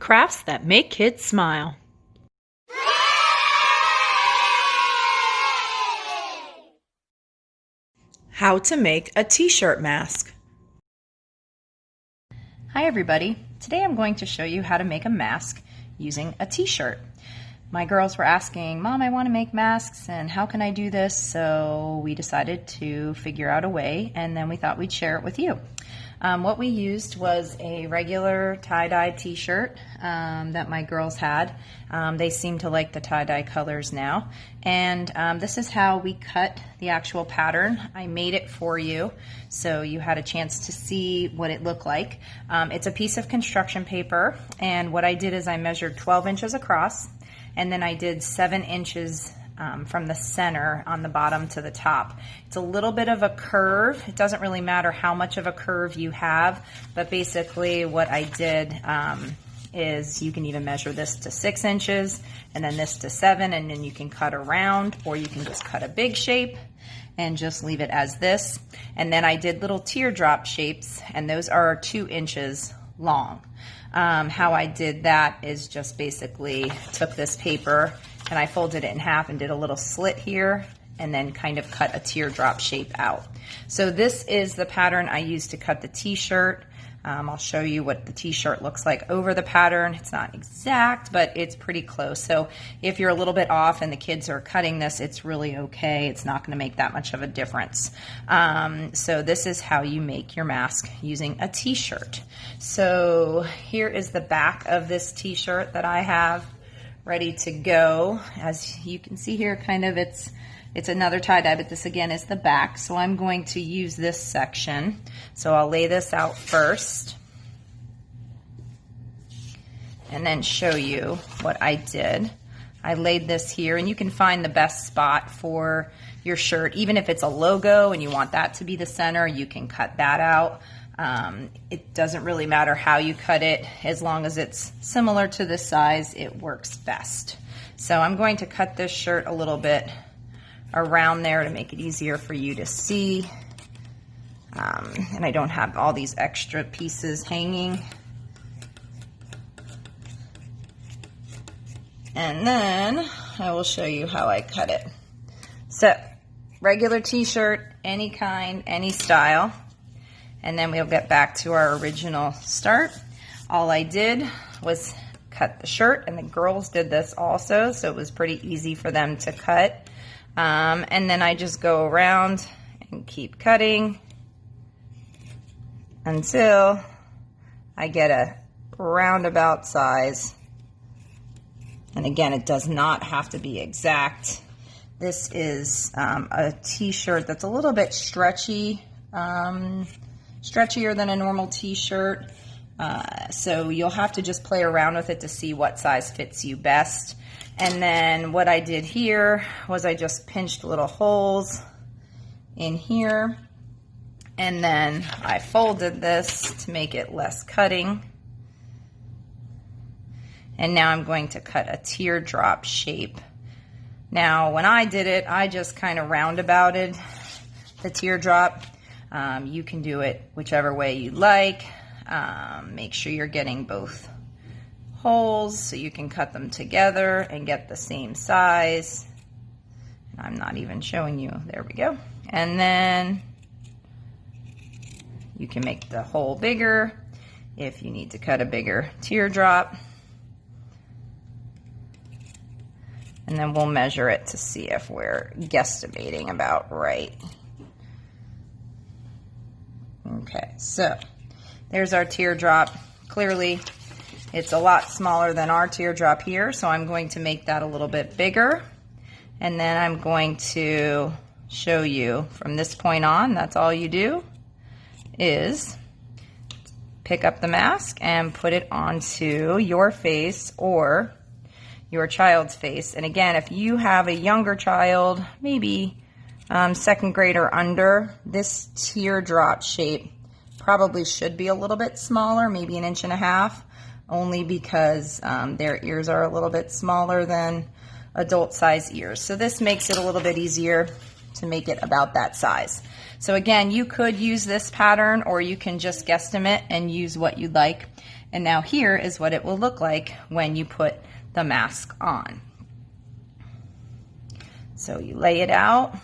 Crafts that make kids smile. How to make a t-shirt mask. Hi everybody. Today I'm going to show you how to make a mask using a t-shirt. My girls were asking, Mom, I want to make masks and how can I do this? So we decided to figure out a way and then we thought we'd share it with you. What we used was a regular tie-dye t-shirt that my girls had. They seem to like the tie-dye colors now. And this is how we cut the actual pattern. I made it for you so you had a chance to see what it looked like. It's a piece of construction paper, and what I did is I measured 12 inches across, and then I did 7 inches from the center on the bottom to the top. It's a little bit of a curve. It doesn't really matter how much of a curve you have, but basically what I did is you can even measure this to 6 inches and then this to 7, and then you can cut around, or you can just cut a big shape and just leave it as this. And then I did little teardrop shapes, and those are 2 inches long. How I did that is just basically took this paper and I folded it in half and did a little slit here and then kind of cut a teardrop shape out. So this is the pattern I used to cut the t-shirt. I'll show you what the t-shirt looks like over the pattern. It's not exact, but it's pretty close. So if you're a little bit off and the kids are cutting this, it's really okay. It's not going to make that much of a difference. So this is how you make your mask using a t-shirt. So here is the back of this t-shirt that I have ready to go. As you can see here, kind of it's another tie-dye, but this again is the back. So I'm going to use this section. So I'll lay this out first and then show you what I did. I laid this here, and you can find the best spot for your shirt. Even if it's a logo and you want that to be the center, you can cut that out. It doesn't really matter how you cut it. As long as it's similar to this size, it works best. So I'm going to cut this shirt a little bit around there to make it easier for you to see. And I don't have all these extra pieces hanging. And then I will show you how I cut it. So regular t-shirt, any kind, any style. And then we'll get back to our original start. All I did was cut the shirt, and the girls did this also, so it was pretty easy for them to cut. And then I just go around and keep cutting until I get a roundabout size. And again, it does not have to be exact. This is a t-shirt that's a little bit stretchy, stretchier than a normal t-shirt. So you'll have to just play around with it to see what size fits you best. And then what I did here was I just pinched little holes in here, and then I folded this to make it less cutting. And now I'm going to cut a teardrop shape. Now when I did it, I just kind of roundabouted the teardrop. You can do it whichever way you like. Make sure you're getting both holes so you can cut them together and get the same size. I'm not even showing you. There we go. And then you can make the hole bigger if you need to cut a bigger teardrop. And then we'll measure it to see if we're guesstimating about right. Okay, so there's our teardrop. Clearly, it's a lot smaller than our teardrop here, so I'm going to make that a little bit bigger. And then I'm going to show you from this point on, that's all you do is pick up the mask and put it onto your face or your child's face. And again, if you have a younger child, maybe second grade or under, this teardrop shape probably should be a little bit smaller, maybe 1.5 inches, only because their ears are a little bit smaller than adult size ears. So this makes it a little bit easier to make it about that size. So again, you could use this pattern, or you can just guesstimate and use what you'd like. And now here is what it will look like when you put the mask on. So you lay it out,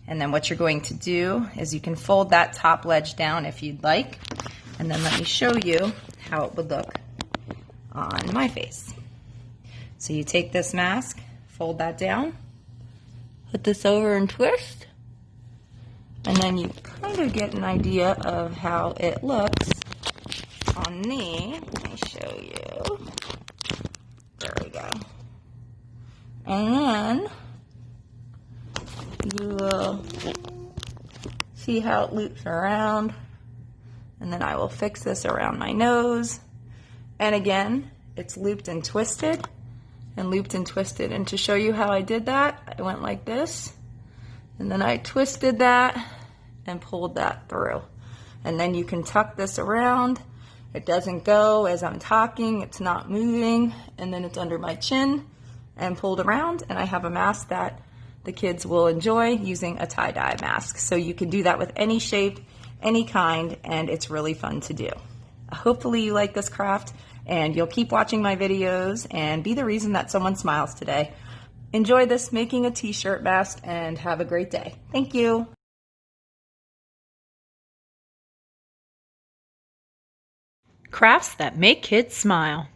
and then what you're going to do is you can fold that top ledge down if you'd like, and then let me show you how it would look on my face. So you take this mask, fold that down, put this over and twist, and then you kind of get an idea of how it looks on me. Let me show you. There we go. And then you will see how it loops around, and then I will fix this around my nose. And again, it's looped and twisted and looped and twisted. And to show you how I did that, I went like this, and then I twisted that and pulled that through. And then you can tuck this around. It doesn't go as I'm talking, it's not moving, and then it's under my chin and pulled around, and I have a mask that the kids will enjoy using a tie-dye mask. So you can do that with any shape, any kind, and it's really fun to do. Hopefully you like this craft, and you'll keep watching my videos and be the reason that someone smiles today. Enjoy this making a t-shirt mask, and have a great day. Thank you. Crafts that make kids smile.